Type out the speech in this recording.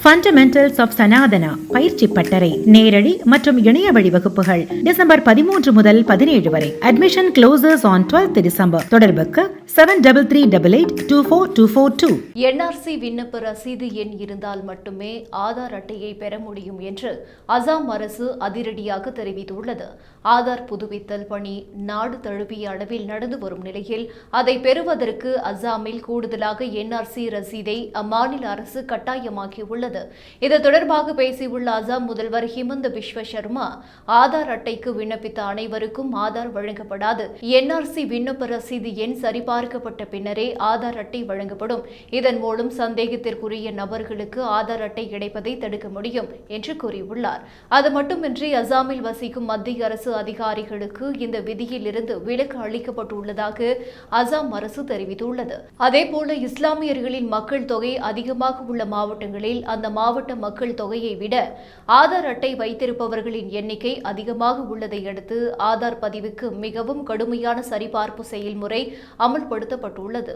Fundamentals of Sanatana பயிற்சி பட்டறை நேரடி மற்றும் இணைய வழி வகுப்புகள் டிசம்பர் 13 முதல் 17 வரை. Admission closes on 12th December. தொடர்புக்கு 7388242442. என்ஆர்சி விண்ணப்ப ரசீது எண் இருந்தால் மட்டுமே ஆதார் அட்டையை பெற முடியும் என்று அசாம் அரசு அதிரடியாக தெரிவித்துள்ளது. ஆதார் புதுப்பித்தல் பணி நாடு தழுவிய அளவில் நடந்து வரும் நிலையில் அதை பெறுவதற்கு அசாமில் கூடுதலாக என்ஆர்சி ரசீதை அம்மாநில அரசு கட்டாயமாக்கியுள்ளது. இது தொடர்பாக பேசியுள்ள அசாம் முதல்வர் ஹிமந்த பிஸ்வ சர்மா, ஆதார் அட்டைக்கு விண்ணப்பித்த அனைவருக்கும் ஆதார் வழங்கப்படாது. என்ஆர்சி விண்ணப்ப ரசீது எண் சரிபார்க்கப்பட்ட பின்னரே ஆதார் அட்டை வழங்கப்படும். இதன் மூலம் சந்தேகத்திற்குரிய நபர்களுக்கு ஆதார் அட்டை கிடைப்பதை தடுக்க முடியும் என்று கூறியுள்ளார். அது மட்டுமின்றி அசாமில் வசிக்கும் மத்திய அரசு அதிகாரிகளுக்கு இந்த விதியில் இருந்து விலக்கு அளிக்கப்பட்டுள்ளதாக அசாம் அரசு தெரிவித்துள்ளது. அதேபோல இஸ்லாமியர்களின் மக்கள் தொகை அதிகமாக உள்ள மாவட்டங்களில் அந்த மாவட்ட மக்கள் தொகையை விட ஆதார் அட்டை வைத்திருப்பவர்களின் எண்ணிக்கை அதிகமாக உள்ளதை அடுத்து ஆதார் பதிவுக்கு மிகவும் கடுமையான சரிபார்ப்பு செயல்முறை அமல்படுத்தப்பட்டுள்ளது.